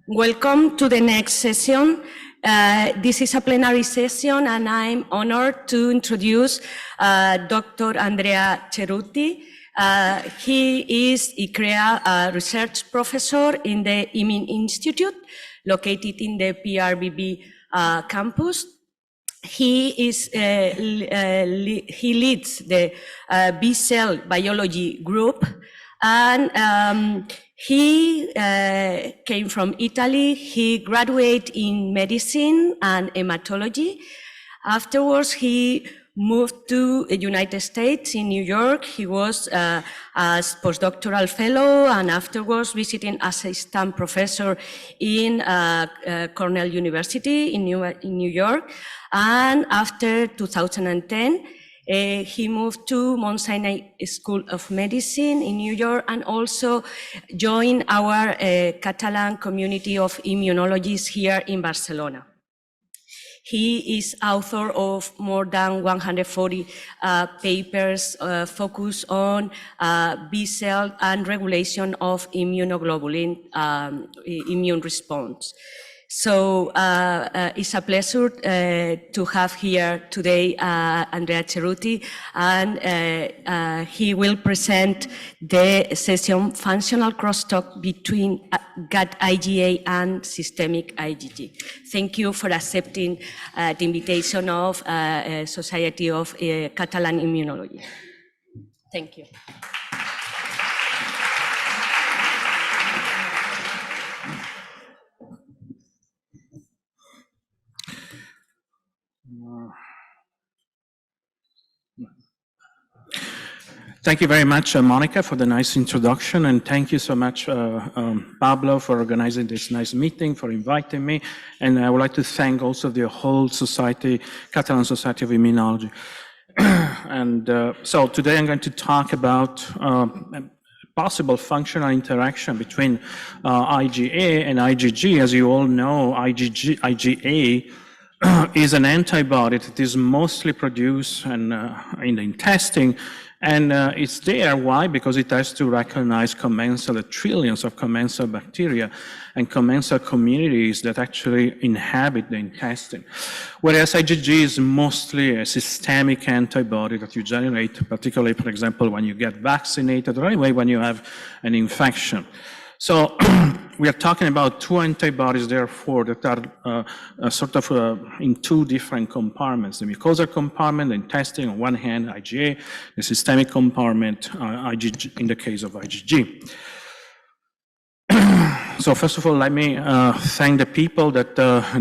Welcome to the next session. This is a plenary session and I'm honored to introduce Dr. Andrea Cerutti. He is IgA research professor in the IMIM Institute, located in the PRBB campus. He leads the B-cell biology group, and he came from Italy. He graduated in medicine and hematology. Afterwards, he moved to the United States in New York. He was as postdoctoral fellow and afterwards visiting assistant professor in Cornell University in New York. And after 2010, he moved to Mount Sinai School of Medicine in New York and also joined our Catalan community of immunologists here in Barcelona. He is author of more than 140 papers focused on B-cell and regulation of immunoglobulin immune response. So it's a pleasure to have here today Andrea Cerutti, and he will present the session Functional Crosstalk between gut IgA and systemic IgG. Thank you for accepting the invitation of Society of Catalan Immunology. Thank you. Thank you very much, Monica, for the nice introduction, and thank you so much, Pablo, for organizing this nice meeting, for inviting me, and I would like to thank also the whole Society, Catalan Society of Immunology. And so today I'm going to talk about possible functional interaction between IgA and IgG. As you all know, IgA is an antibody that is mostly produced in the intestine, and it's there. Why? Because it has to recognize commensal, trillions of commensal bacteria and commensal communities that actually inhabit the intestine. Whereas IgG is mostly a systemic antibody that you generate, particularly, for example, when you get vaccinated or anyway when you have an infection. So we are talking about two antibodies, therefore, that are sort of in two different compartments. The mucosal compartment, the intestine on one hand, IgA, the systemic compartment, IgG, in the case of IgG. So first of all, let me thank the people that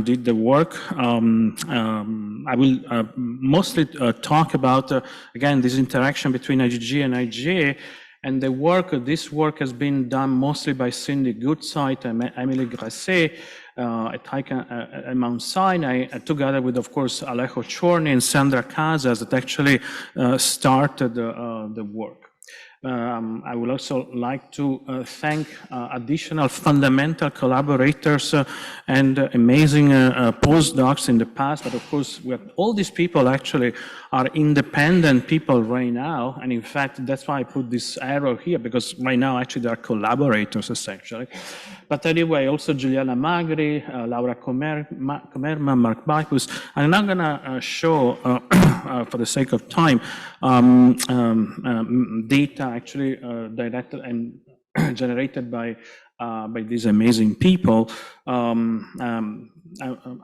did the work. I will mostly talk about, again, this interaction between IgG and IgA. And the work, this work has been done mostly by Cindy Goodside and Emily Grasset at Mount Sinai, together with, of course, Alejo Chorny and Sandra Casas that actually started the work. I would also like to thank additional fundamental collaborators and amazing postdocs in the past, but of course, all these people actually are independent people right now, and in fact, that's why I put this arrow here, because right now, actually, they are collaborators, essentially. But anyway, also Giuliana Magri, Laura Comerman, Mark Bacchus, and I'm gonna show, for the sake of time, data actually directed and generated by these amazing people.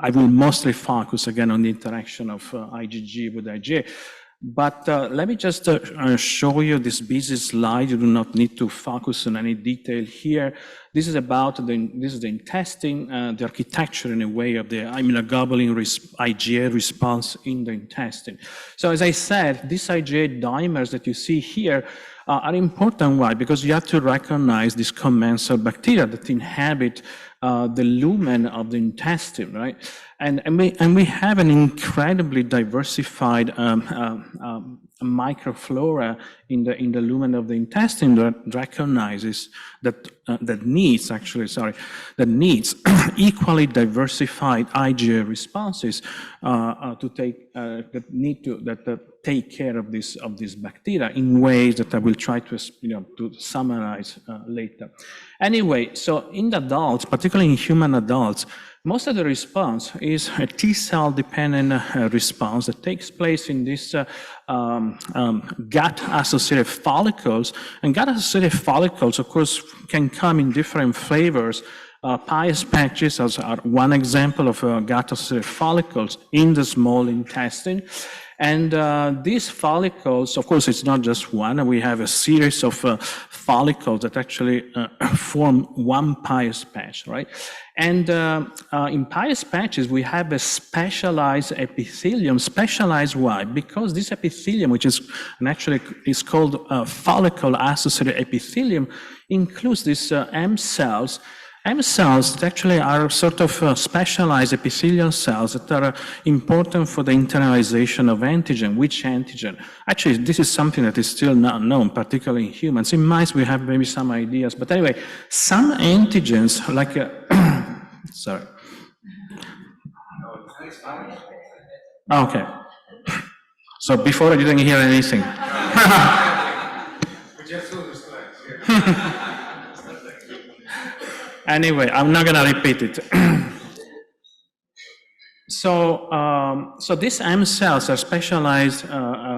I will mostly focus again on the interaction of IgG with IgA. But let me just show you this busy slide. You do not need to focus on any detail here. This is about the intestine, the architecture in a way of the immunoglobulin IgA response in the intestine. So as I said, these IgA dimers that you see here are important. Why? Because you have to recognize these commensal bacteria that inhabit the lumen of the intestine, right? And we have an incredibly diversified microflora in the lumen of the intestine that recognizes that needs equally diversified IgA responses to take care of this bacteria in ways that I will try to summarize later. Anyway, so in adults, particularly in human adults, most of the response is a T-cell dependent response that takes place in this gut-associated follicles. And gut-associated follicles, of course, can come in different flavors. Pious patches are one example of gut-associated follicles in the small intestine. And these follicles, of course, it's not just one. We have a series of follicles that actually form one pious patch, right? And in pious patches, we have a specialized epithelium. Specialized why? Because this epithelium, which is actually is called follicle-associated epithelium, includes these M cells. M cells that actually are sort of specialized epithelial cells that are important for the internalization of antigen. Which antigen? Actually, this is something that is still not known, particularly in humans. In mice, we have maybe some ideas. But anyway, some antigens, like, sorry. Okay. So before I didn't hear anything. Anyway, I'm not going to repeat it. So these M cells are specialized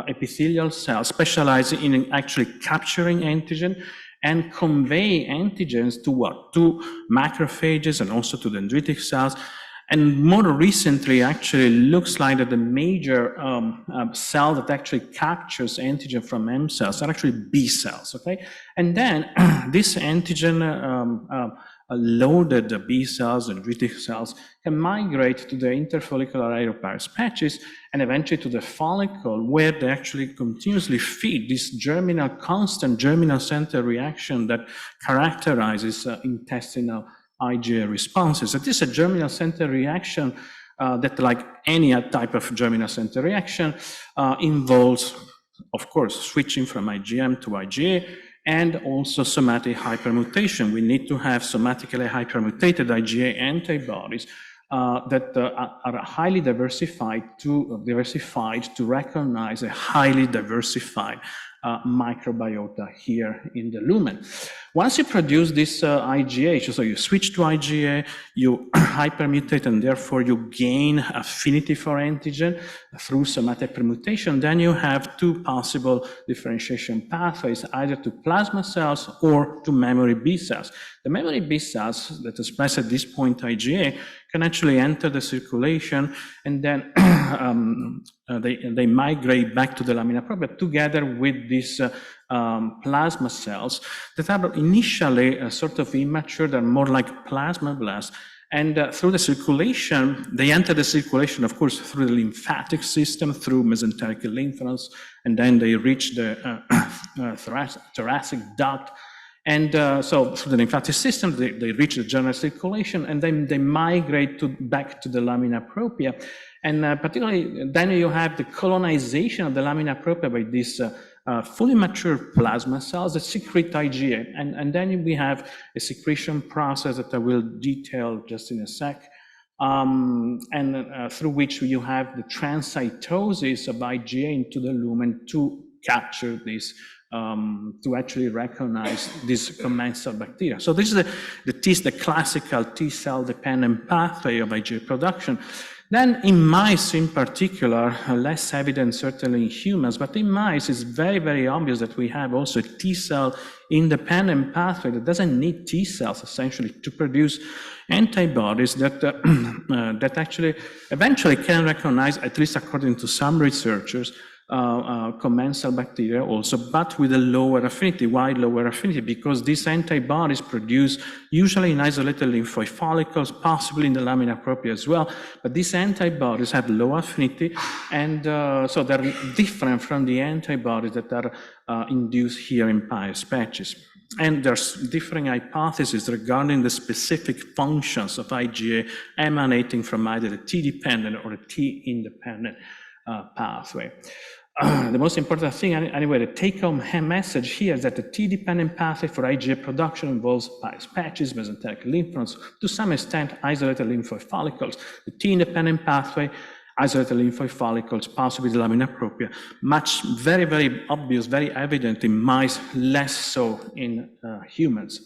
epithelial cells, specialized in actually capturing antigen and convey antigens to what? To macrophages and also to dendritic cells. And more recently, actually, looks like that the major cell that actually captures antigen from M cells are actually B cells, okay? And then this antigen loaded B cells and dendritic cells can migrate to the interfollicular aeropares patches and eventually to the follicle, where they actually continuously feed this constant germinal center reaction that characterizes intestinal IgA responses. It is a germinal center reaction that, like any type of germinal center reaction, involves, of course, switching from IgM to IgA, and also somatic hypermutation. We need to have somatically hypermutated IgA antibodies that are highly diversified to recognize a highly diversified microbiota here in the lumen. Once you produce this IgA, so you switch to IgA, you hypermutate, and therefore you gain affinity for antigen through somatic permutation, then you have two possible differentiation pathways, either to plasma cells or to memory B cells. The memory B cells that express at this point IgA can actually enter the circulation, and then they migrate back to the lamina propria together with these plasma cells that are initially sort of immature. They're more like plasmablasts. And through the circulation, they enter the circulation, of course, through the lymphatic system, through mesenteric lymph nodes, and then they reach the thoracic duct. And so through the lymphatic system, they reach the general circulation, and then they migrate back to the lamina propria. And particularly, then you have the colonization of the lamina propria by these fully mature plasma cells that secrete IgA. And then we have a secretion process that I will detail just in a sec, through which you have the transcytosis of IgA into the lumen to capture this, to actually recognize this commensal bacteria. So this is the classical T-cell dependent pathway of IgA production. Then in mice in particular, less evident certainly in humans, but in mice it's very, very obvious that we have also a T-cell independent pathway that doesn't need T-cells essentially to produce antibodies that, that actually eventually can recognize, at least according to some researchers, commensal bacteria also, but with a lower affinity. Why lower affinity? Because these antibodies produce usually in isolated lymphoid follicles, possibly in the lamina propria as well, but these antibodies have low affinity, and so they're different from the antibodies that are induced here in pious patches. And there's differing hypotheses regarding the specific functions of IgA emanating from either the T-dependent or the T-independent pathway. the most important thing, anyway, the take-home message here is that the T-dependent pathway for IgA production involves Paris patches, mesenteric lymph nodes, to some extent isolated lymphoid follicles. The T-independent pathway, isolated lymphoid follicles, possibly the lamina propria, much, very, very obvious, very evident in mice, less so in humans.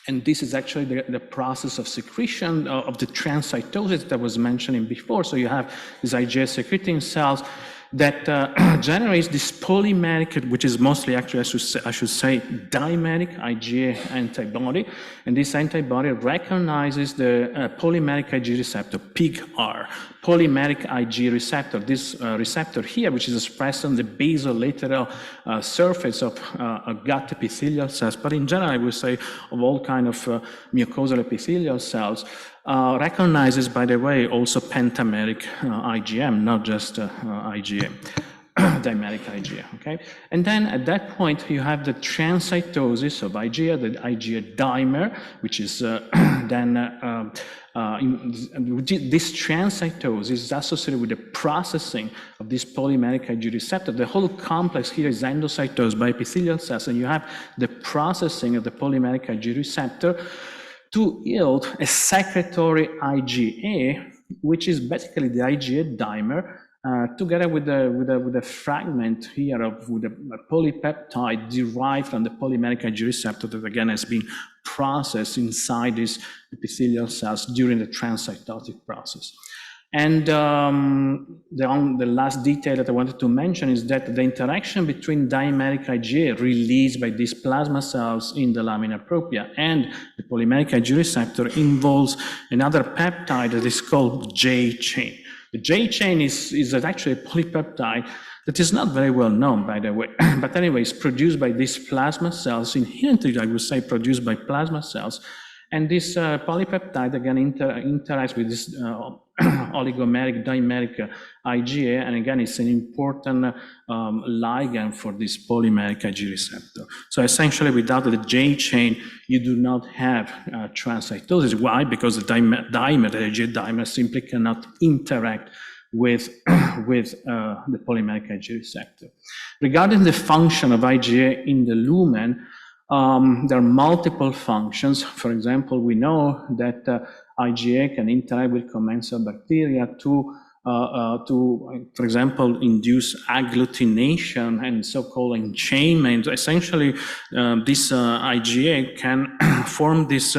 And this is actually the process of secretion of the transcytosis that I was mentioning before. So you have these IgA secreting cells that generates this polymeric, which is mostly actually, I should say, dimeric IgA antibody. And this antibody recognizes the polymeric IgG receptor, PIGR, polymeric IgG receptor. This receptor here, which is expressed on the basolateral surface of gut epithelial cells, but in general, I would say of all kind of mucosal epithelial cells, recognizes, by the way, also pentameric IgM, not just IgA, dimeric IgA, okay? And then at that point, you have the transcytosis of IgA, the IgA dimer, which is then, this transcytosis is associated with the processing of this polymeric IgG receptor. The whole complex here is endocytosed by epithelial cells, and you have the processing of the polymeric IgG receptor to yield a secretory IgA, which is basically the IgA dimer, together with a fragment here with a polypeptide derived from the polymeric IgG receptor that again has been processed inside these epithelial cells during the transcytotic process. And the last detail that I wanted to mention is that the interaction between dimeric IgA released by these plasma cells in the lamina propria and the polymeric IgG receptor involves another peptide that is called J chain. The J chain is actually a polypeptide that is not very well known, by the way, but anyway, it's produced by these plasma cells, inherently, I would say, produced by plasma cells. And this polypeptide, again, interacts with this oligomeric, dimeric IgA, and again, it's an important ligand for this polymeric IgG receptor. So essentially, without the J chain, you do not have transcytosis. Why? Because the dimer, the IgA dimer, simply cannot interact with the polymeric IgG receptor. Regarding the function of IgA in the lumen, there are multiple functions. For example, we know that IgA can interact with commensal bacteria to, for example, induce agglutination and so-called enchainment. Essentially, this IgA can form this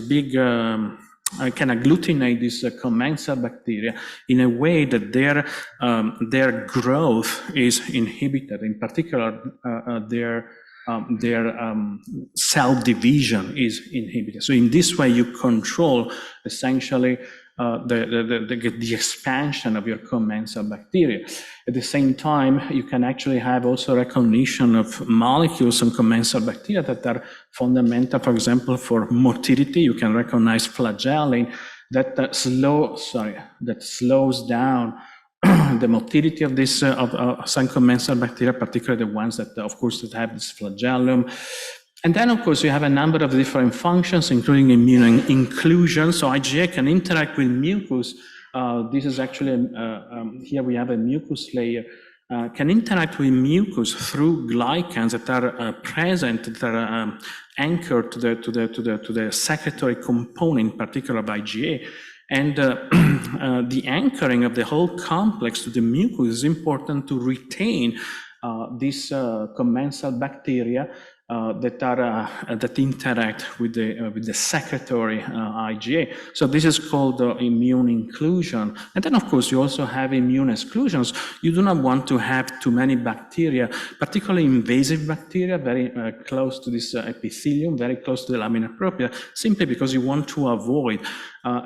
big, can agglutinate these commensal bacteria in a way that their growth is inhibited. In particular, their cell division is inhibited. So in this way, you control essentially the expansion of your commensal bacteria. At the same time, you can actually have also recognition of molecules and commensal bacteria that are fundamental, for example, for motility. You can recognize flagellin that slows down the motility of this of some commensal bacteria, particularly the ones that, of course, that have this flagellum. And then, of course, you have a number of different functions, including immune inclusion. So IgA can interact with mucus. This is actually, here we have a mucus layer, can interact with mucus through glycans that are present, that are anchored to the secretory component, in particular of IgA. And the anchoring of the whole complex to the mucus is important to retain these commensal bacteria that interact with the secretory IgA. So this is called immune inclusion. And then, of course, you also have immune exclusions. You do not want to have too many bacteria, particularly invasive bacteria, very close to this epithelium, very close to the lamina propria, simply because you want to avoid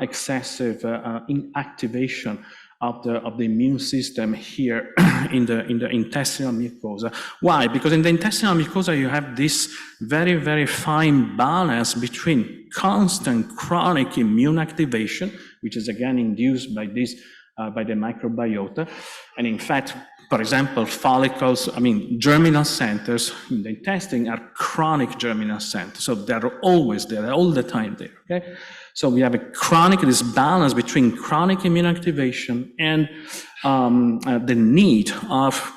excessive inactivation of the immune system here in the intestinal mucosa. Why? Because in the intestinal mucosa you have this very, very fine balance between constant chronic immune activation, which is again induced by this by the microbiota, and in fact for example, follicles, germinal centers in the intestine are chronic germinal centers. So they're always there, all the time there, okay? So we have this balance between chronic immune activation and the need of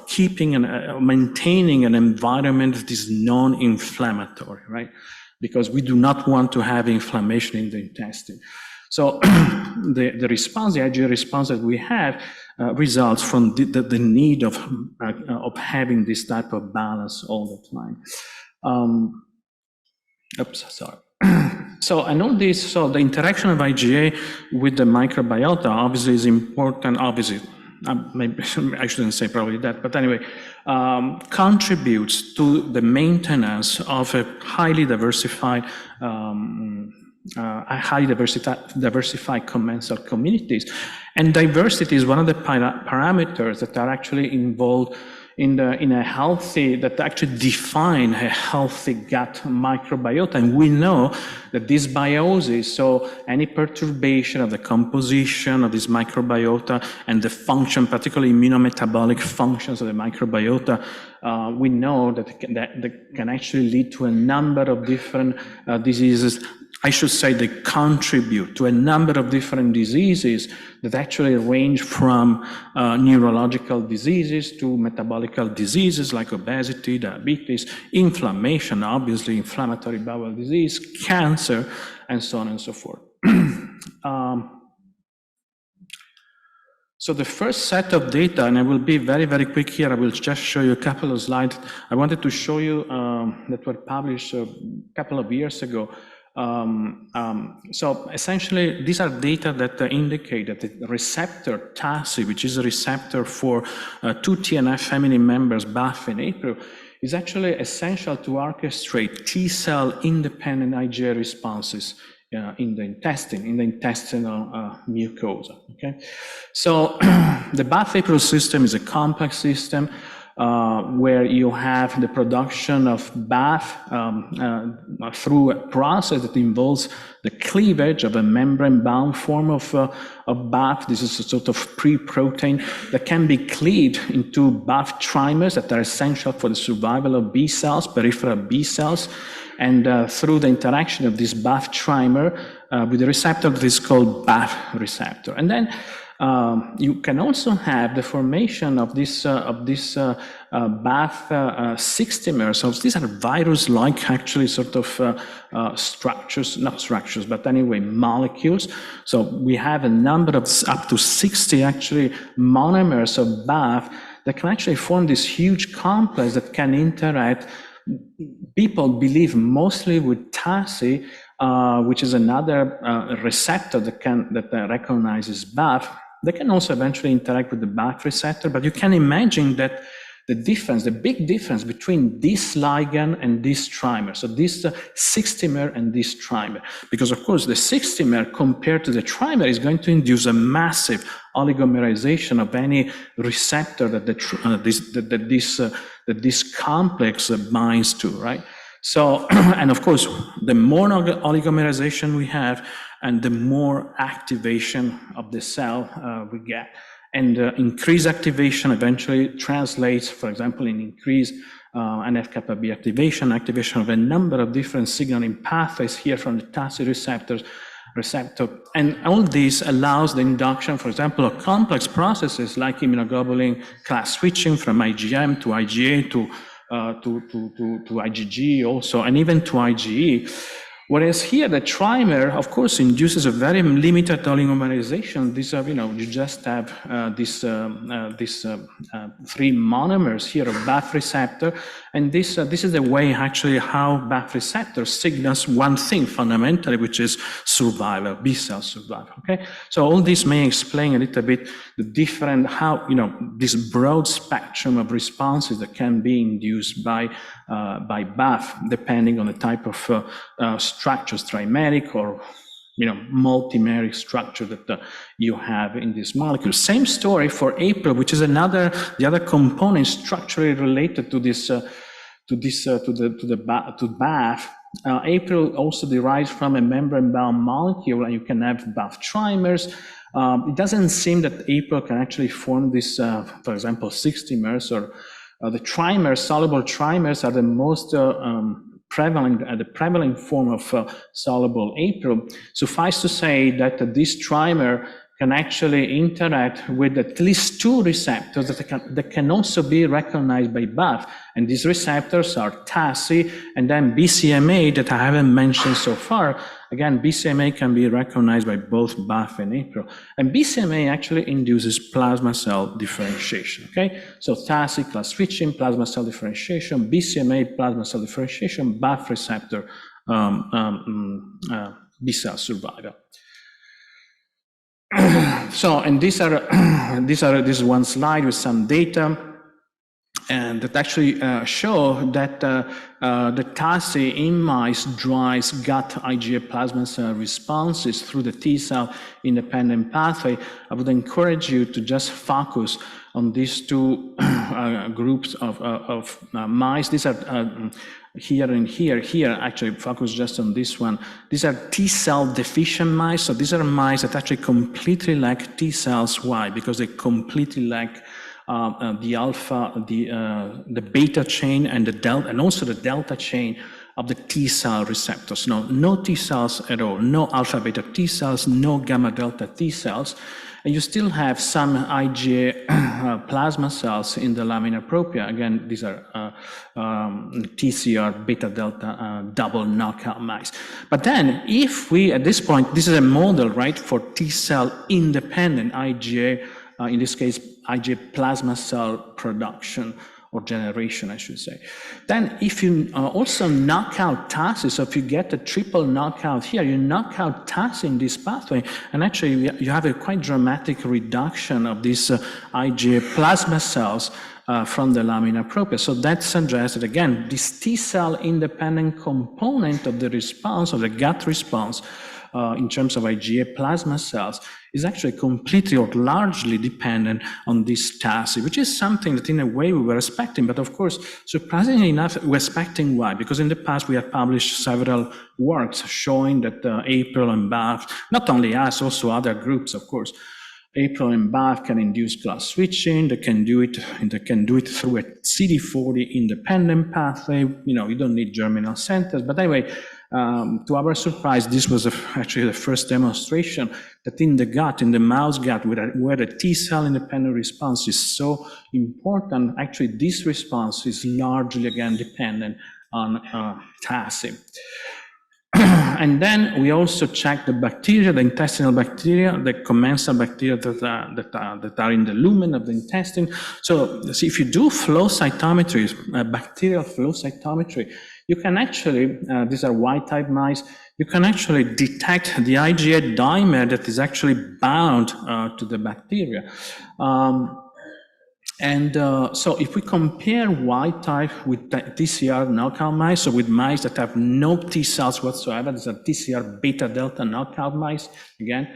keeping and maintaining an environment that is non-inflammatory, right? Because we do not want to have inflammation in the intestine. So the response, the IgA response that we have results from the need of having this type of balance all the time. So I know this, so the interaction of IgA with the microbiota obviously is important, obviously, maybe I shouldn't say probably that, but anyway, contributes to the maintenance of a highly diversified commensal communities. And diversity is one of the parameters that are actually involved in a healthy, that actually define a healthy gut microbiota. And we know that this biosis, so any perturbation of the composition of this microbiota and the function, particularly immunometabolic functions of the microbiota, we know that can actually lead to a number of different diseases. I should say they contribute to a number of different diseases that actually range from neurological diseases to metabolic diseases like obesity, diabetes, inflammation, obviously inflammatory bowel disease, cancer, and so on and so forth. So the first set of data, and I will be very, very quick here, I will just show you a couple of slides. I wanted to show you that were published a couple of years ago. So essentially, these are data that indicate that the receptor TACI, which is a receptor for two TNF family members, BAFF and APRIL, is actually essential to orchestrate T-cell independent IgA responses in the intestine, in the intestinal mucosa. Okay, so the BAFF-APRIL system is a complex system where you have the production of BAFF through a process that involves the cleavage of a membrane-bound form of BAFF. This is a sort of pre-protein that can be cleaved into BAFF trimers that are essential for the survival of B cells, peripheral B cells, and through the interaction of this BAFF trimer with the receptor that is called BAFF receptor. And then you can also have the formation of this BAFF 60-mer. So these are virus-like, actually, sort of structures, not structures, but anyway, molecules. So we have a number of up to 60, actually, monomers of BAFF that can actually form this huge complex that can interact, people believe, mostly with TACI, which is another receptor that recognizes BAFF. They can also eventually interact with the BAFF receptor, but you can imagine that the big difference between this ligand and this trimer, so this 60-mer and this trimer, because of course the 60-mer compared to the trimer is going to induce a massive oligomerization of any receptor that this complex binds to, right? So, and of course, the more oligomerization we have, and the more activation of the cell we get. And increased activation eventually translates, for example, in increased NF-kappa B activation of a number of different signaling pathways here from the TACI receptor. And all this allows the induction, for example, of complex processes like immunoglobulin class switching from IgM to IgA to IgG also, and even to IgE. Whereas here, the trimer, of course, induces a very limited oligomerization. These are, you just have these 3 monomers here of BAFF receptor, and this is the way actually how BAFF receptor signals one thing fundamentally, which is survival, B cell survival. Okay, so all this may explain a little bit the different this broad spectrum of responses that can be induced by BAFF, depending on the type of structures, trimeric or multimeric structure that you have in this molecule. Same story for APRIL, which is the other component structurally related to this to BAFF. APRIL also derives from a membrane-bound molecule, and you can have BAFF trimers It doesn't seem that APRIL can actually form this, for example, 60mers or the trimers, soluble trimers are the most prevalent, the prevalent form of soluble APRIL. Suffice to say that this trimer can actually interact with at least 2 receptors that can also be recognized by BAF. And these receptors are TACI and then BCMA that I haven't mentioned so far. Again, BCMA can be recognized by both BAF and APRIL. And BCMA actually induces plasma cell differentiation, okay? So TACI, class switching, plasma cell differentiation, BCMA, plasma cell differentiation, BAF receptor, B-cell survival. So, and this is one slide with some data, and that actually show that the TACI in mice drives gut IgA plasma cell responses through the T-cell independent pathway. I would encourage you to just focus on these 2 groups of mice. These are here and here. Here, actually, focus just on this one. These are T-cell deficient mice. So these are mice that actually completely lack T-cells. Why? Because they completely lack the alpha, the beta chain and the delta, and also the delta chain of the T-cell receptors. No T-cells at all, no alpha beta T-cells, no gamma delta T-cells. And you still have some IgA plasma cells in the lamina propria. Again, these are TCR beta delta double knockout mice. But then if we, at this point, this is a model, right, for T-cell independent IgA, in this case, IgA plasma cell production or generation, I should say. Then if you also knock out TACI, so if you get a triple knockout here, you knock out TACI in this pathway, and actually you have a quite dramatic reduction of these IgA plasma cells from the lamina propria. So that suggests that, again, this T-cell independent component of the response, of the gut response, in terms of IgA plasma cells, is actually completely or largely dependent on this TACI, which is something that in a way we were expecting. But of course, surprisingly enough, we're expecting why? Because in the past we have published several works showing that APRIL and BAF, not only us, also other groups, of course, APRIL and BAF can induce class switching. They can do it through a CD40 independent pathway. You don't need germinal centers. But anyway, to our surprise, this was actually the first demonstration that in the gut, in the mouse gut, where the T-cell independent response is so important, actually this response is largely, again, dependent on TACI. And then we also check the bacteria, the intestinal bacteria, the commensal bacteria that are in the lumen of the intestine. So if you do flow cytometry, bacterial flow cytometry, you can actually, these are Y-type mice, you can actually detect the IgA dimer that is actually bound to the bacteria. So if we compare Y-type with TCR knockout mice, so with mice that have no T cells whatsoever, these are TCR beta delta knockout mice, again,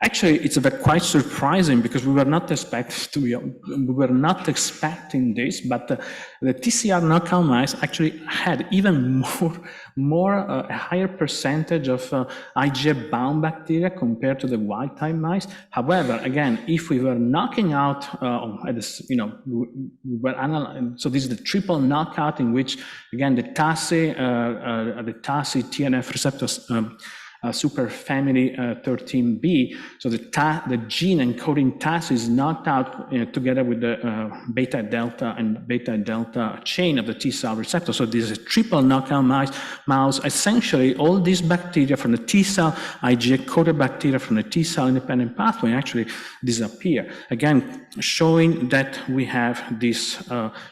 actually it's quite surprising because we were not expecting this, but the TCR knockout mice actually had even a higher percentage of IgA bound bacteria compared to the wild-type mice. However, again, if we were knocking out, so this is the triple knockout in which, again, the TACI TNF receptors superfamily 13B, so the gene encoding TACI is knocked out together with the beta delta and beta delta chain of the T cell receptor. So this is a triple knockout mouse. Essentially, all these bacteria from the T cell, IgA coded bacteria from the T cell independent pathway actually disappear. Again, showing that we have this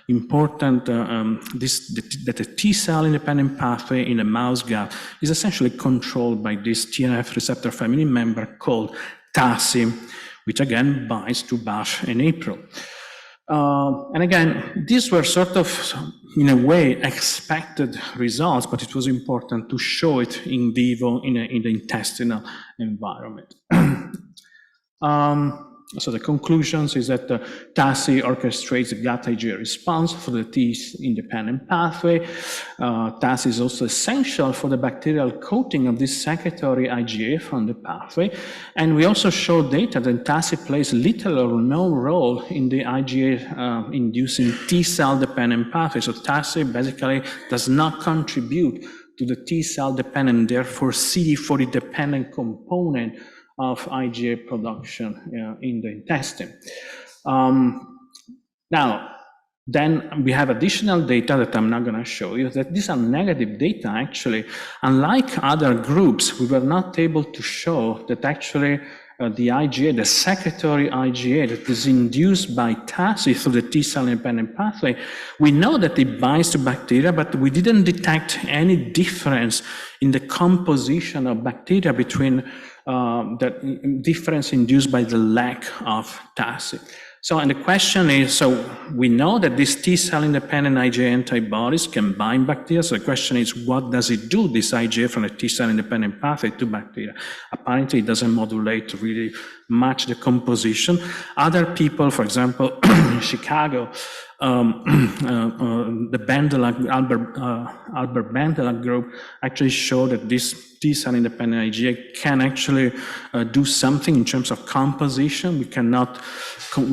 important, that the T cell independent pathway in the mouse gut is essentially controlled by this TNF receptor family member called TACI, which again binds to BAF and APRIL. And again, these were sort of, in a way, expected results, but it was important to show it in vivo in the intestinal environment. So the conclusions is that TACI orchestrates the gut IgA response for the T-independent pathway. TACI is also essential for the bacterial coating of this secretory IgA from the pathway. And we also show data that TACI plays little or no role in the IgA inducing T-cell dependent pathway. So TACI basically does not contribute to the T-cell dependent, therefore CD40 dependent component of IgA production in the intestine. Now, then we have additional data that I'm not going to show you, that these are negative data actually. Unlike other groups, we were not able to show that actually the IgA, the secretory IgA that is induced by TACI through the T-cell independent pathway, we know that it binds to bacteria, but we didn't detect any difference in the composition of bacteria between the difference induced by the lack of TACI. So, and the question is, so we know that these T-cell independent IgA antibodies can bind bacteria. So the question is, what does it do, this IgA from the T-cell independent pathway to bacteria? Apparently, it doesn't modulate really much the composition. Other people, for example, in Chicago, the Albert Bandela group actually showed that this T-cell independent IgA can actually do something in terms of composition. We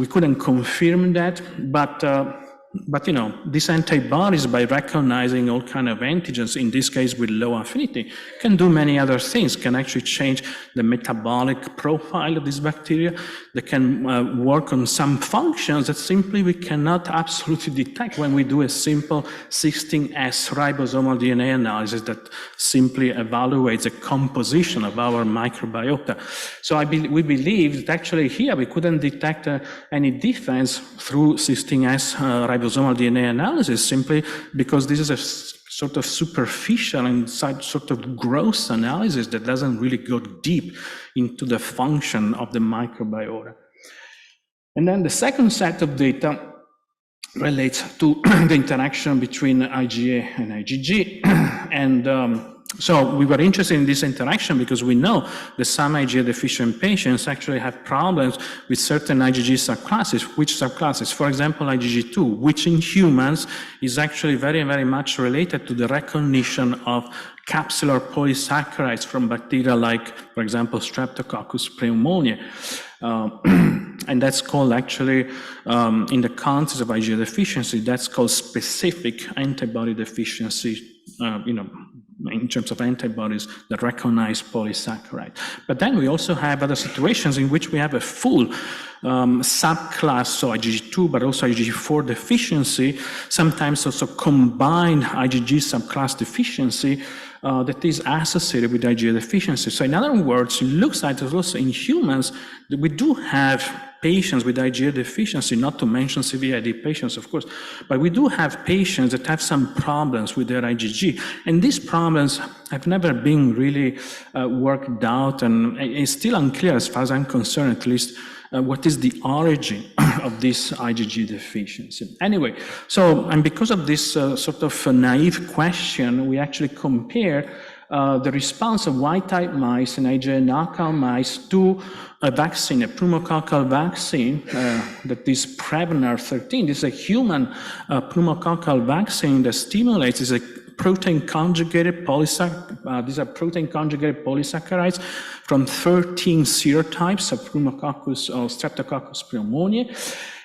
couldn't confirm that, but you know, these antibodies, by recognizing all kind of antigens, in this case with low affinity, can do many other things, can actually change the metabolic profile of this bacteria. They can work on some functions that simply we cannot absolutely detect when we do a simple 16S ribosomal DNA analysis that simply evaluates the composition of our microbiota. So we believe that actually here we couldn't detect any difference through 16S ribosomal DNA analysis, simply because this is a sort of superficial and sort of gross analysis that doesn't really go deep into the function of the microbiota. And then the second set of data relates to the interaction between IgA and IgG. And so we were interested in this interaction because we know that some IgA deficient patients actually have problems with certain IgG subclasses. Which subclasses? For example, IgG2, which in humans is actually very, very much related to the recognition of capsular polysaccharides from bacteria like, for example, Streptococcus pneumoniae. And that's called actually, in the context of IgA deficiency, that's called specific antibody deficiency, in terms of antibodies that recognize polysaccharide. But then we also have other situations in which we have a full subclass, so IgG2, but also IgG4 deficiency, sometimes also combined IgG subclass deficiency that is associated with IgA deficiency. So in other words, it looks like also in humans that we do have patients with IgA deficiency, not to mention CVID patients, of course, but we do have patients that have some problems with their IgG. And these problems have never been really worked out, and it's still unclear, as far as I'm concerned at least, what is the origin of this IgG deficiency. Anyway, so, and because of this sort of naive question, we actually compare the response of wild-type mice and IgA knockout mice to a vaccine, a pneumococcal vaccine that is Prevnar 13. This is a human pneumococcal vaccine that stimulates, is a protein conjugated these are protein conjugated polysaccharides from 13 serotypes of pneumococcus or Streptococcus pneumoniae.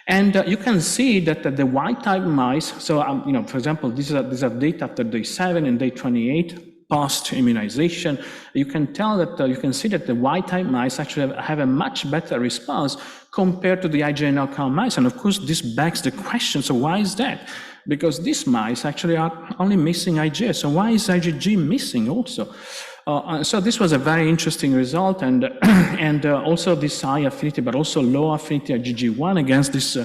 And you can see that the wild-type mice, so for example, these are data after day 7 and day 28, post-immunization. You can tell that, you can see that the wild-type mice actually have a much better response compared to the IgA knockout mice. And of course, this begs the question, so why is that? Because these mice actually are only missing IgA. So why is IgG missing also? So this was a very interesting result, and also this high affinity, but also low affinity IgG1 against this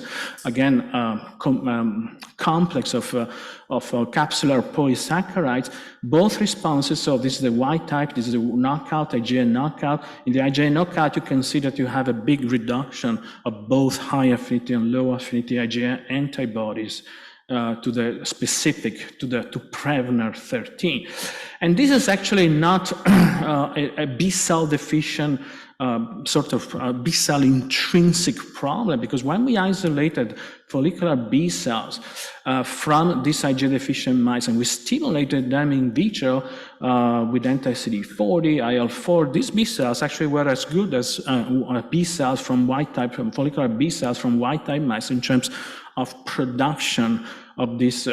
complex of capsular polysaccharides. Both responses. So this is the wild type. This is the knockout, IgA knockout. In the IgA knockout, you can see that you have a big reduction of both high affinity and low affinity IgA antibodies to the specific, to Prevnar 13. And this is actually not a B-cell deficient sort of B-cell intrinsic problem, because when we isolated follicular B cells from these IgA deficient mice and we stimulated them in vitro with anti-CD40, IL-4, these B cells actually were as good as B cells from wild type, from follicular B cells from wild type mice in terms of production of this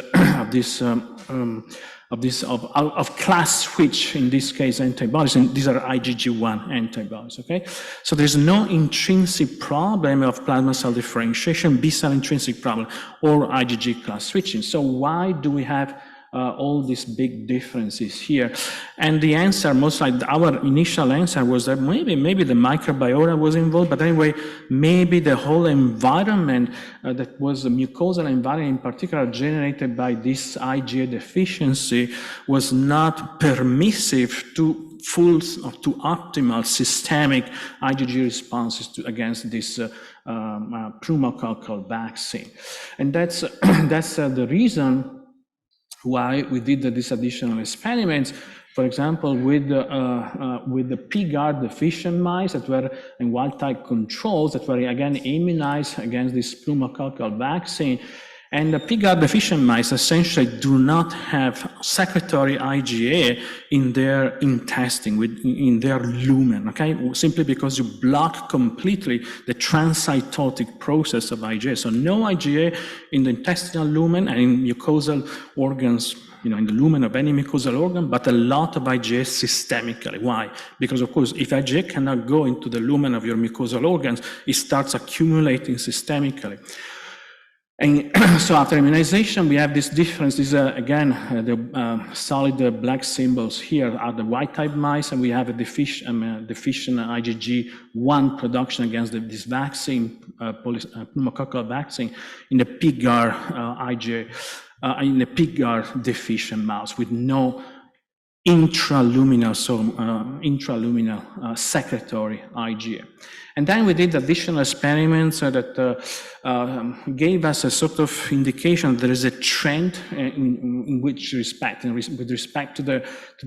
of class switch, in this case antibodies, and these are IgG1 antibodies, okay? So there's no intrinsic problem of plasma cell differentiation, B cell intrinsic problem, or IgG class switching. So why do we have all these big differences here? And the answer, most like our initial answer, was that maybe the microbiota was involved, but anyway, maybe the whole environment that was the mucosal environment in particular generated by this IgA deficiency was not permissive to optimal systemic IgG responses against this pneumococcal vaccine. And that's the reason why we did these additional experiments, for example, with the PGAR deficient mice that were in wild-type controls that were again immunized against this pneumococcal vaccine. And the PGAR deficient mice essentially do not have secretory IgA in their intestine, in their lumen, okay? Simply because you block completely the transcytotic process of IgA. So no IgA in the intestinal lumen and in mucosal organs, in the lumen of any mucosal organ, but a lot of IgA systemically. Why? Because of course, if IgA cannot go into the lumen of your mucosal organs, it starts accumulating systemically. And so after immunization, we have this difference. These are, again, the solid black symbols here are the wild-type mice, and we have a deficient IgG1 production against this vaccine, pneumococcal vaccine, in the PGAR IgA, in the PGAR deficient mouse with no intraluminal secretory IgA. And then we did additional experiments that gave us a sort of indication that there is a trend in which respect, with respect to the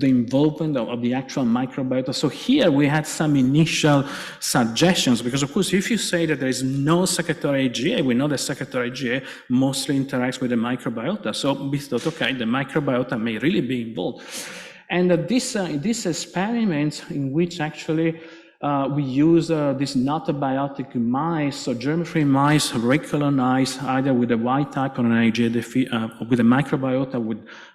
involvement of the actual microbiota. So here we had some initial suggestions, because of course, if you say that there is no secretory IgA, we know that secretory IgA mostly interacts with the microbiota. So we thought, okay, the microbiota may really be involved. And this experiment in which actually we use these not-abiotic mice, so germ-free mice recolonize either with a wild type or an IgA with a microbiota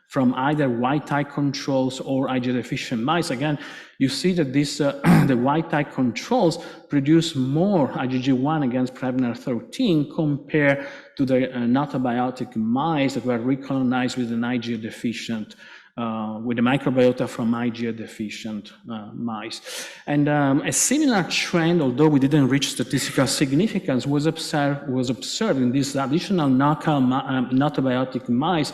from either wild type controls or IgA deficient mice. Again, you see that the wild type controls produce more IgG1 against Prevnar 13 compared to the not-abiotic mice that were recolonized with an IgA deficient with the microbiota from IgA deficient mice. And a similar trend, although we didn't reach statistical significance, was observed in these additional knockout not-abiotic mice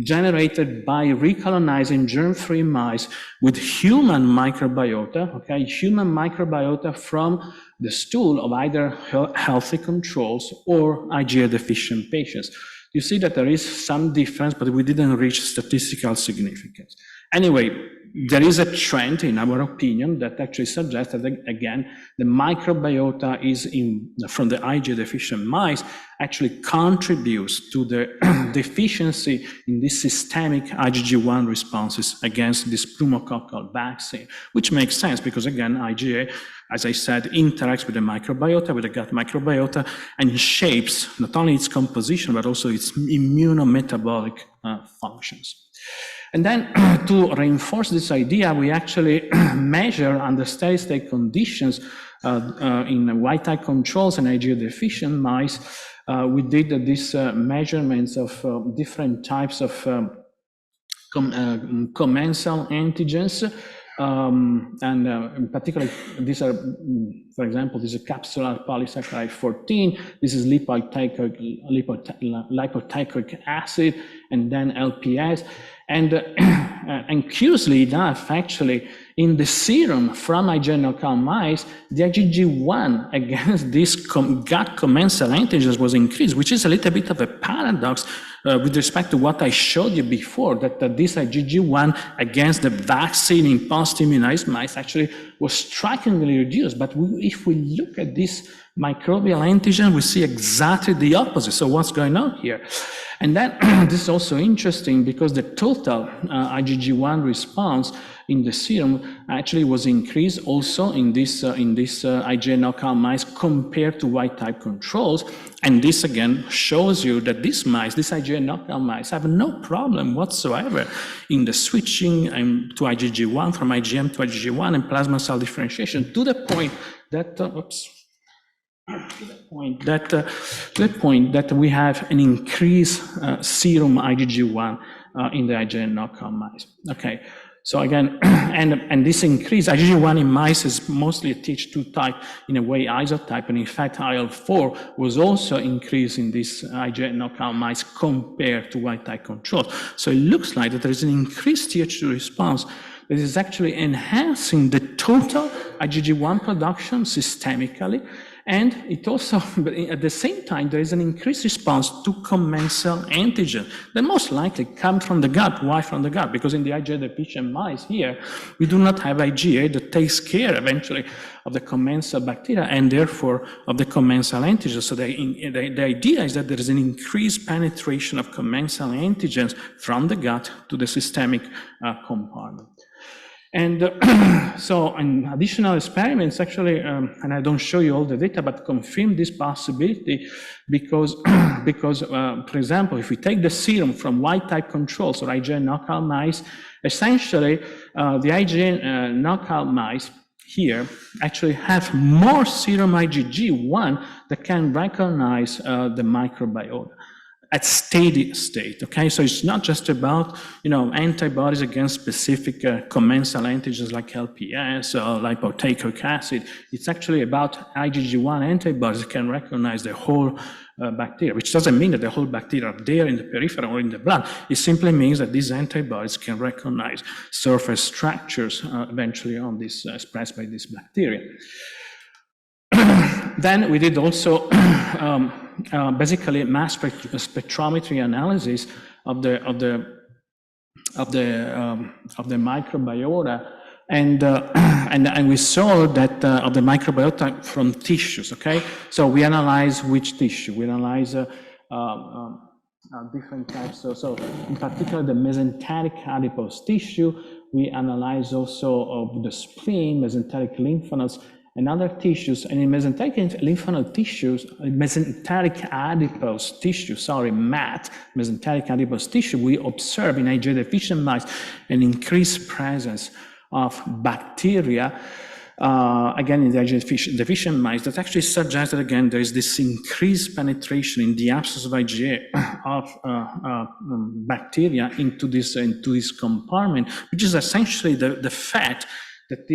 generated by recolonizing germ-free mice with human microbiota, okay, human microbiota from the stool of either healthy controls or IgA deficient patients. You see that there is some difference, but we didn't reach statistical significance. Anyway, there is a trend, in our opinion, that actually suggests that, again, the microbiota from the IgA deficient mice actually contributes to the deficiency in this systemic IgG1 responses against this pneumococcal vaccine, which makes sense because, again, IgA, as I said, interacts with the microbiota, with the gut microbiota, and shapes not only its composition, but also its immunometabolic functions. And then to reinforce this idea, we actually measure under steady-state conditions in wild-type controls and IgA deficient mice. We did these measurements of different types of commensal antigens. And in particular, these are, for example, this is capsular polysaccharide 14, this is lipoteichoic acid, and then LPS. And curiously enough, actually, in the serum from IgA knockout mice, the IgG1 against these gut commensal antigens was increased, which is a little bit of a paradox with respect to what I showed you before, that this IgG1 against the vaccine in post-immunized mice actually was strikingly reduced. But if we look at this microbial antigen, we see exactly the opposite. So what's going on here? And then this is also interesting because the total IgG1 response in the serum actually was increased also in this IgA knockout mice compared to wild type controls. And this again shows you that these mice, these IgA knockout mice, have no problem whatsoever in the switching to IgG1 from IgM to IgG1 and plasma cell differentiation, to the point that to the point that we have an increased serum IgG1 in the IgA knockout mice. Okay, so again, and this increase IgG1 in mice is mostly a Th2 type, in a way isotype, and in fact IL-4 was also increased in this IgA knockout mice compared to wild type controls. So it looks like that there is an increased Th2 response that is actually enhancing the total IgG1 production systemically. And it also, but at the same time, there is an increased response to commensal antigen that most likely come from the gut. Why from the gut? Because in the IgA deficient mice here, we do not have IgA that takes care eventually of the commensal bacteria and therefore of the commensal antigens. So the idea is that there is an increased penetration of commensal antigens from the gut to the systemic compartment. And so in additional experiments actually, and I don't show you all the data, but confirm this possibility because for example, if we take the serum from wild type controls or IgA knockout mice, essentially the IgA knockout mice here actually have more serum IgG1 that can recognize the microbiota at steady state, okay? So it's not just about, antibodies against specific commensal antigens like LPS or lipoteichoic acid. It's actually about IgG1 antibodies that can recognize the whole bacteria, which doesn't mean that the whole bacteria are there in the periphery or in the blood. It simply means that these antibodies can recognize surface structures eventually on this expressed by this bacteria. Then we did also basically mass spectrometry analysis of the microbiota, and we saw that of the microbiota from tissues. Okay, so we analyze which tissue. We analyze different types. So in particular, the mesenteric adipose tissue. We analyze also of the spleen, mesenteric lymph nodes, and other tissues. And in mesenteric lymph node tissues, mesenteric adipose tissue, MAT, mesenteric adipose tissue, we observe in IgA deficient mice an increased presence of bacteria, again in the IgA deficient mice, that actually suggests that again there is this increased penetration in the absence of IgA of bacteria into this compartment, which is essentially the fact that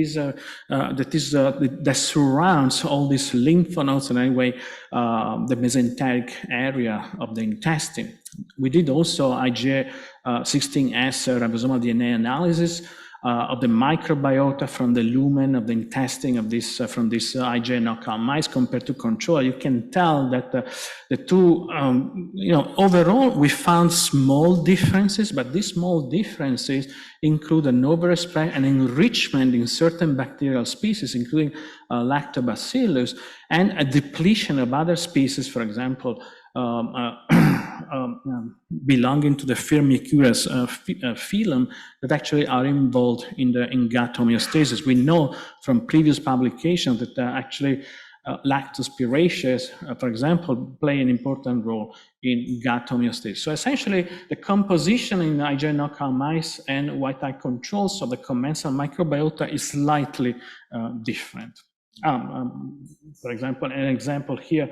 surrounds all these lymph nodes and anyway the mesenteric area of the intestine. We did also IgA 16S ribosomal DNA analysis of the microbiota from the lumen of the intestine of this from this IgA knockout mice compared to control. You can tell that the two, overall we found small differences, but these small differences include an overspread and enrichment in certain bacterial species, including lactobacillus, and a depletion of other species, for example, belonging to the Firmicutes phylum that actually are involved in gut homeostasis. We know from previous publications that actually lactospiraceae, for example, play an important role in gut homeostasis. So essentially, the composition in IgA knockout mice and wild type controls of the commensal microbiota is slightly different. For example, an example here,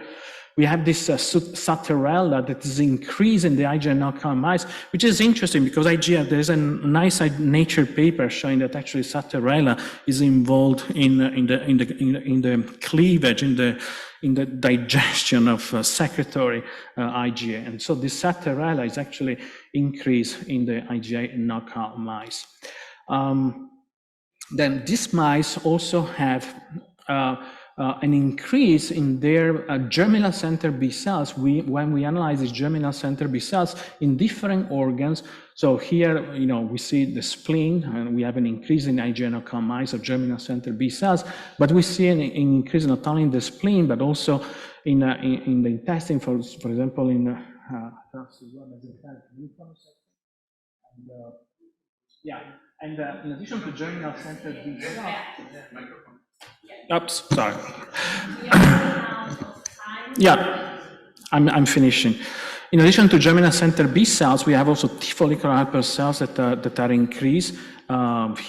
we have this Saterella that is increasing the IgA knockout mice, which is interesting because IgA, there's a nice Nature paper showing that actually Saterella is involved in the cleavage, in in the digestion of secretory IgA. And so this Satarella is actually increase in the IgA knockout mice. Then these mice also have an increase in their germinal center B cells when we analyze these germinal center B cells in different organs. So here, we see the spleen, and we have an increase in IgA knockout mice of germinal center B cells, but we see an increase not only in the spleen, but also in the intestine, for example, in and in addition to germinal center B cells, oops, sorry. Yeah, I'm finishing. In addition to germinal center B cells, we have also T follicular helper cells that are increased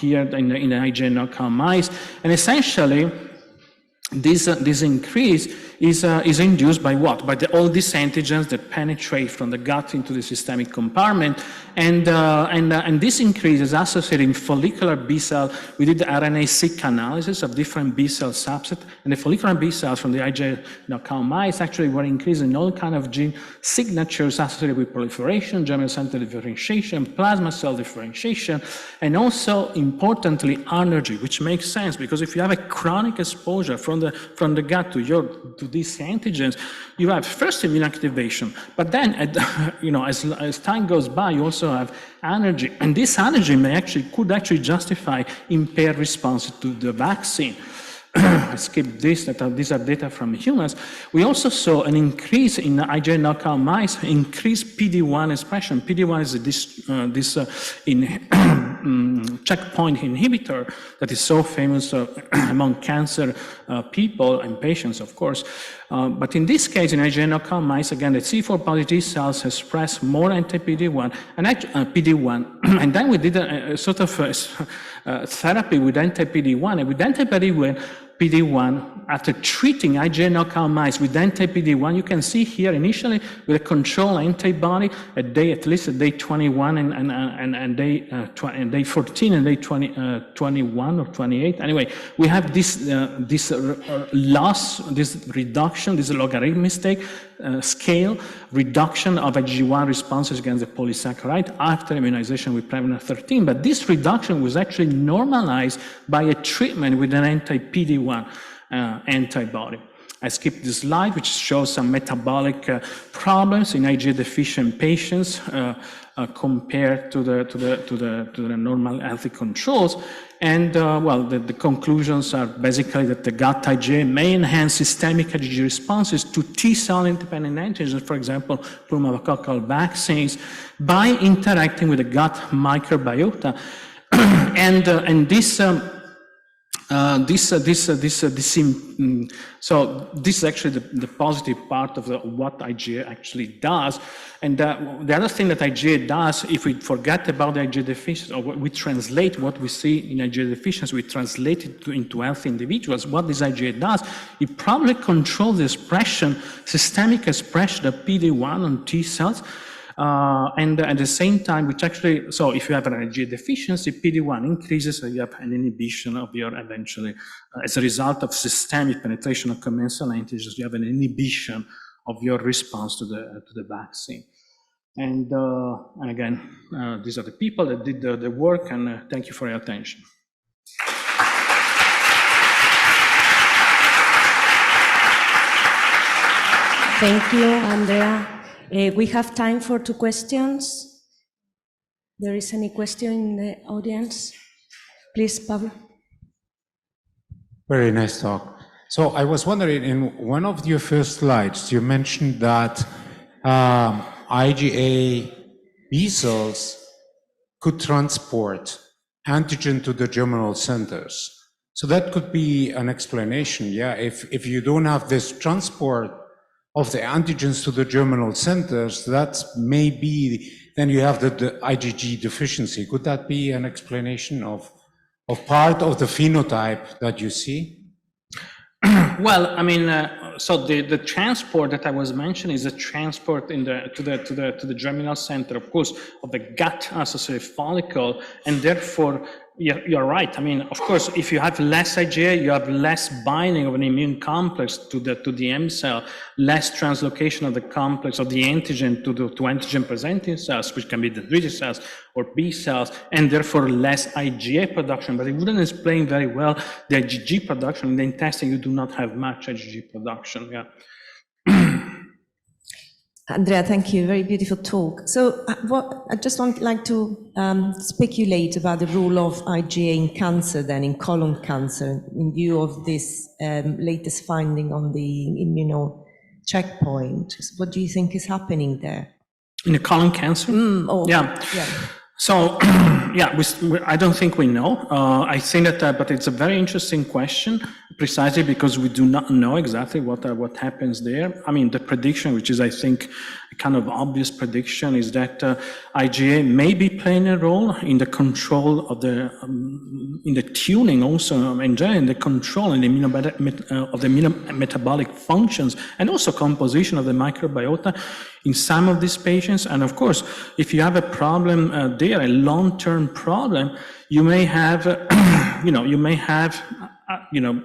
here in the IgA knockout mice, and essentially this increase is induced by what? By all these antigens that penetrate from the gut into the systemic compartment, and this increase is associated in follicular B cell. We did the RNA-seq analysis of different B cell subsets, and the follicular B cells from the IgA knockout mice actually were increasing all kind of gene signatures associated with proliferation, germinal center differentiation, plasma cell differentiation, and also importantly energy, which makes sense because if you have a chronic exposure from the gut to these antigens, you have first immune activation, but then as time goes by, you also have energy, and this energy could actually justify impaired response to the vaccine. I skipped this, these are data from humans. We also saw an increase in IgA knockout mice, increased PD-1 expression. PD-1 is this checkpoint inhibitor that is so famous among cancer people and patients, of course. But in this case, in IgA knockout mice, again, the CD4 positive cells express more anti-PD-1 and PD-1, and then we did a sort of therapy with anti-PD-1, and with anti-PD-1, after treating IgA knockout mice with anti-PD-1, you can see here initially with a control antibody at least at day 21 and day 14 and day 21 or 28. Anyway, we have this loss, this reduction, this logarithmic scale reduction of IgG1 responses against the polysaccharide after immunization with Prevnar 13, but this reduction was actually normalized by a treatment with an anti-PD-1 antibody. I skipped this slide, which shows some metabolic problems in IgA deficient patients compared to the normal healthy controls. And the conclusions are basically that the gut IgA may enhance systemic IgG responses to T-cell independent antigens, for example, pneumococcal vaccines, by interacting with the gut microbiota. So this is actually the positive part of what IgA actually does. And the other thing that IgA does, if we forget about the IgA deficiency, or we translate what we see in IgA deficiency, we translate it into healthy individuals, what this IgA does, it probably controls the expression, systemic expression of PD-1 on T cells, and at the same time, which actually, so if you have an IgA deficiency, PD-1 increases, so you have an inhibition of your eventually, as a result of systemic penetration of commensal antigens, you have an inhibition of your response to the vaccine. And again, these are the people that did the work, and thank you for your attention. Thank you, Andrea. We have time for 2 questions. There is any question in the audience? Please, Pablo. Very nice talk. So I was wondering, in one of your first slides, you mentioned that IgA B cells could transport antigen to the germinal centers. So that could be an explanation, yeah? If you don't have this transport of the antigens to the germinal centers, that may be, then you have the IgG deficiency. Could that be an explanation of part of the phenotype that you see? Well, I mean, so the transport that I was mentioning is a transport to the germinal center, of course, of the gut-associated follicle, and therefore Yeah, you're right. I mean, of course, if you have less IgA, you have less binding of an immune complex to the M cell, less translocation of the complex of the antigen to antigen-presenting cells, which can be dendritic cells or B cells, and therefore less IgA production. But it wouldn't explain very well the IgG production. In the intestine, you do not have much IgG production. Yeah. Andrea, thank you. Very beautiful talk. So I just like to speculate about the role of IgA in cancer, then in colon cancer, in view of this latest finding on the immuno checkpoint. What do you think is happening there? In the colon cancer? Yeah. So, yeah, I don't think we know. I think that, but it's a very interesting question, precisely because we do not know exactly what happens there. I mean, the prediction, which is, I think, a kind of obvious prediction, is that IgA may be playing a role in the control of in the tuning also, in general, in the control of the immunometabolic functions, and also composition of the microbiota in some of these patients. And of course, if you have a problem there, a long-term problem, you may have,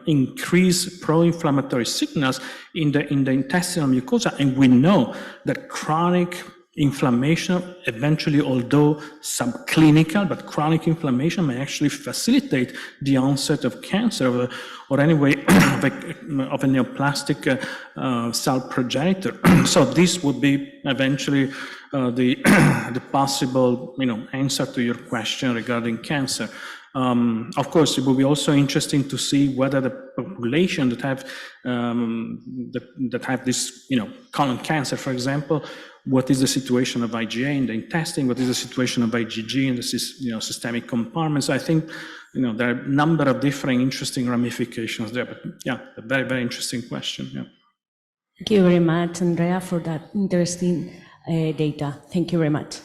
increased pro-inflammatory signals in the intestinal mucosa. And we know that chronic inflammation, eventually, although subclinical, but chronic inflammation may actually facilitate the onset of cancer or anyway of a neoplastic cell progenitor. So this would be eventually the possible answer to your question regarding cancer. Of course, it will be also interesting to see whether the population that have this, colon cancer, for example, what is the situation of IgA in the intestine? What is the situation of IgG in the systemic compartments? I think there are a number of different interesting ramifications there. But yeah, a very, very interesting question. Yeah. Thank you very much, Andrea, for that interesting data. Thank you very much.